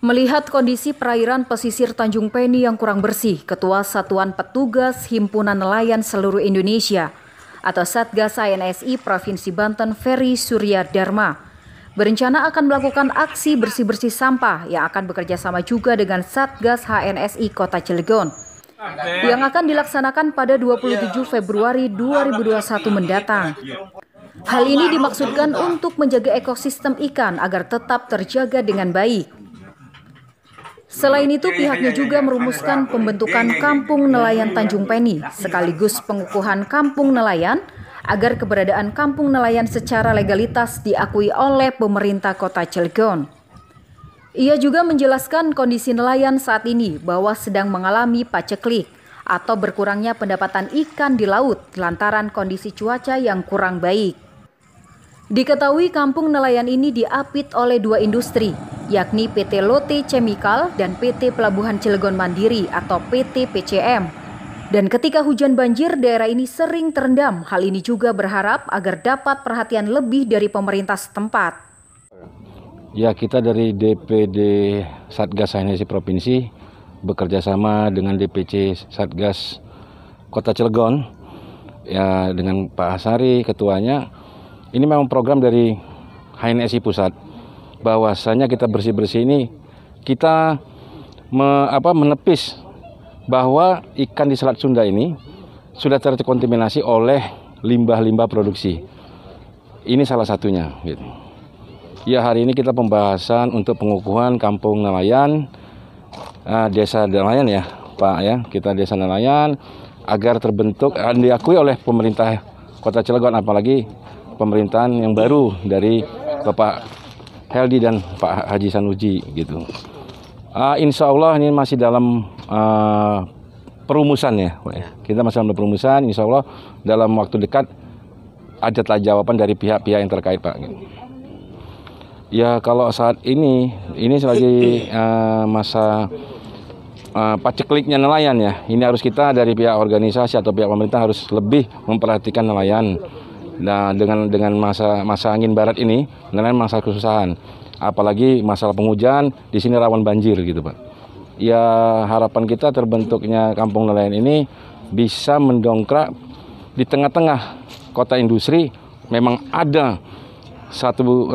Melihat kondisi perairan pesisir Tanjung Peni yang kurang bersih, Ketua Satuan Petugas Himpunan Nelayan Seluruh Indonesia atau Satgas HNSI Provinsi Banten Ferry Surya Dharma berencana akan melakukan aksi bersih-bersih sampah yang akan bekerja sama juga dengan Satgas HNSI Kota Cilegon yang akan dilaksanakan pada 27 Februari 2021 mendatang. Hal ini dimaksudkan untuk menjaga ekosistem ikan agar tetap terjaga dengan baik. Selain itu, pihaknya juga merumuskan pembentukan Kampung Nelayan Tanjung Peni sekaligus pengukuhan Kampung Nelayan agar keberadaan Kampung Nelayan secara legalitas diakui oleh pemerintah Kota Cilegon. Ia juga menjelaskan kondisi nelayan saat ini bahwa sedang mengalami paceklik atau berkurangnya pendapatan ikan di laut lantaran kondisi cuaca yang kurang baik. Diketahui kampung nelayan ini diapit oleh dua industri, yakni PT Lotte Chemical dan PT Pelabuhan Cilegon Mandiri atau PT PCM. Dan ketika hujan banjir, daerah ini sering terendam. Hal ini juga berharap agar dapat perhatian lebih dari pemerintah setempat. Ya, kita dari DPD Satgas HNSI Provinsi bekerja sama dengan DPC Satgas Kota Cilegon, ya dengan Pak Hasari ketuanya. Ini memang program dari HNSI Pusat. Bahwasanya kita bersih-bersih ini kita menepis bahwa ikan di Selat Sunda ini sudah terkontaminasi oleh limbah-limbah produksi. Ini salah satunya. Gitu. Ya, hari ini kita pembahasan untuk pengukuhan Kampung Nelayan, Desa Nelayan ya Pak ya. Kita Desa Nelayan agar terbentuk dan diakui oleh pemerintah Kota Cilegon, apalagi pemerintahan yang baru dari Bapak Heldi dan Pak Haji Sanusi gitu. Insya Allah ini masih dalam perumusan ya. Kita masih dalam perumusan. Insya Allah dalam waktu dekat ada jawaban dari pihak-pihak yang terkait Pak. Ya kalau saat ini lagi masa pacekliknya nelayan ya. Ini harus kita dari pihak organisasi atau pihak pemerintah harus lebih memperhatikan nelayan. Nah, dengan masa angin barat ini, nelayan masa kesusahan. Apalagi masalah penghujan, di sini rawan banjir gitu, Pak. Ya, harapan kita terbentuknya kampung nelayan ini bisa mendongkrak di tengah-tengah kota industri. Memang ada satu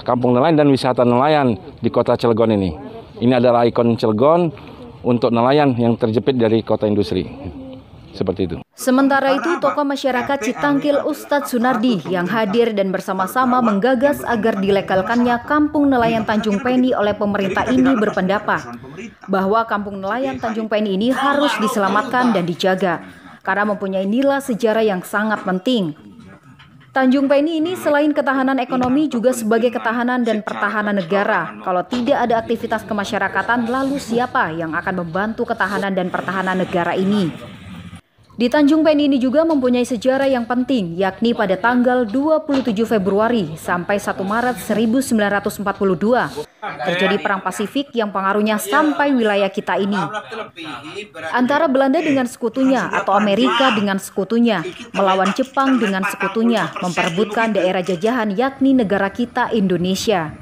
kampung nelayan dan wisata nelayan di kota Cilegon ini. Ini adalah ikon Cilegon untuk nelayan yang terjepit dari kota industri. Seperti itu. Sementara itu, tokoh masyarakat Citangkil Ustadz Sunardi yang hadir dan bersama-sama menggagas agar dilegalkannya Kampung Nelayan Tanjung Peni oleh pemerintah ini berpendapat bahwa Kampung Nelayan Tanjung Peni ini harus diselamatkan dan dijaga karena mempunyai nilai sejarah yang sangat penting. Tanjung Peni ini selain ketahanan ekonomi juga sebagai ketahanan dan pertahanan negara. Kalau tidak ada aktivitas kemasyarakatan, lalu siapa yang akan membantu ketahanan dan pertahanan negara ini? Di Tanjung Peni ini juga mempunyai sejarah yang penting, yakni pada tanggal 27 Februari sampai 1 Maret 1942 terjadi Perang Pasifik yang pengaruhnya sampai wilayah kita ini. Antara Belanda dengan sekutunya atau Amerika dengan sekutunya, melawan Jepang dengan sekutunya, memperebutkan daerah jajahan yakni negara kita Indonesia.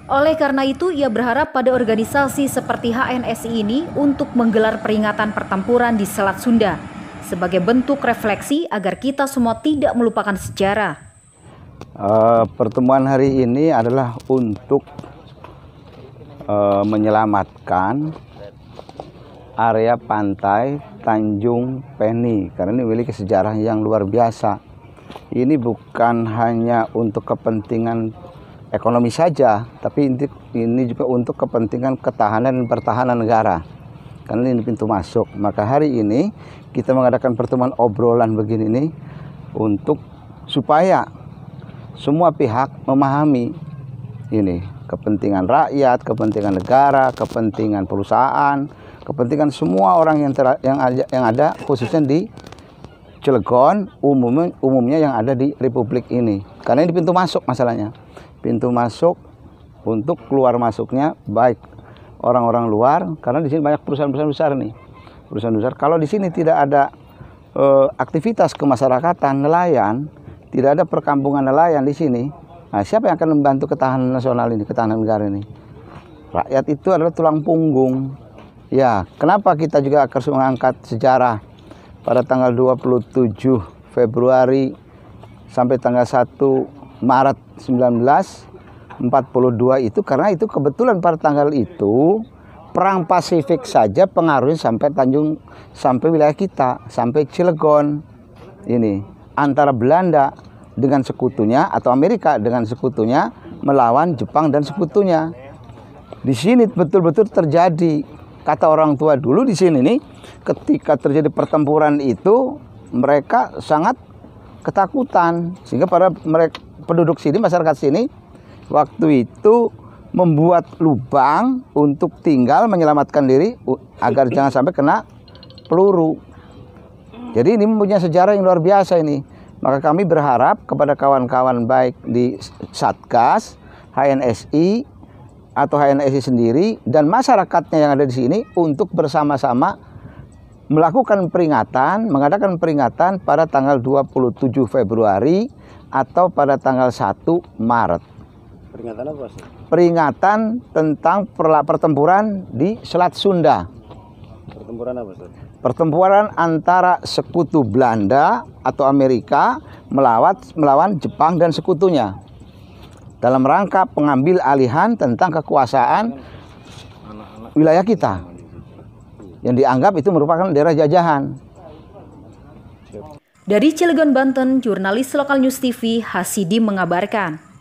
Oleh karena itu, ia berharap pada organisasi seperti HNSI ini untuk menggelar peringatan pertempuran di Selat Sunda sebagai bentuk refleksi agar kita semua tidak melupakan sejarah. Pertemuan hari ini adalah untuk menyelamatkan area pantai Tanjung Peni karena ini memiliki sejarah yang luar biasa. Ini bukan hanya untuk kepentingan ekonomi saja, tapi ini juga untuk kepentingan ketahanan dan pertahanan negara. Karena ini pintu masuk. Maka hari ini kita mengadakan pertemuan obrolan begini nih untuk supaya semua pihak memahami ini kepentingan rakyat, kepentingan negara, kepentingan perusahaan, kepentingan semua orang yang ada khususnya di Cilegon, umumnya yang ada di Republik ini. Karena ini pintu masuk masalahnya. Pintu masuk untuk keluar masuknya baik orang-orang luar, karena di sini banyak perusahaan-perusahaan besar nih. Perusahaan besar. Kalau di sini tidak ada aktivitas kemasyarakatan nelayan, tidak ada perkampungan nelayan di sini, nah siapa yang akan membantu ketahanan nasional ini, ketahanan negara ini? Rakyat itu adalah tulang punggung. Ya, kenapa kita juga harus mengangkat sejarah pada tanggal 27 Februari sampai tanggal 1 Maret 1942 itu, karena itu kebetulan pada tanggal itu Perang Pasifik saja pengaruhnya sampai wilayah kita, sampai Cilegon. Ini antara Belanda dengan sekutunya atau Amerika dengan sekutunya melawan Jepang dan sekutunya. Di sini betul-betul terjadi, kata orang tua dulu di sini nih, ketika terjadi pertempuran itu mereka sangat ketakutan, sehingga para penduduk sini, masyarakat sini waktu itu membuat lubang untuk tinggal menyelamatkan diri agar jangan sampai kena peluru. Jadi ini mempunyai sejarah yang luar biasa ini. Maka kami berharap kepada kawan-kawan baik di Satgas, HNSI atau HNSI sendiri dan masyarakatnya yang ada di sini untuk bersama-sama melakukan peringatan, mengadakan peringatan pada tanggal 27 Februari atau pada tanggal 1 Maret. Peringatan apa sih? Peringatan tentang pertempuran di Selat Sunda. Pertempuran apa sih? Pertempuran antara sekutu Belanda atau Amerika melawan Jepang dan sekutunya. Dalam rangka pengambil alihan tentang kekuasaan wilayah kita. Yang dianggap itu merupakan daerah jajahan. Dari Cilegon, Banten, jurnalis Lokal News TV Hasidi mengabarkan.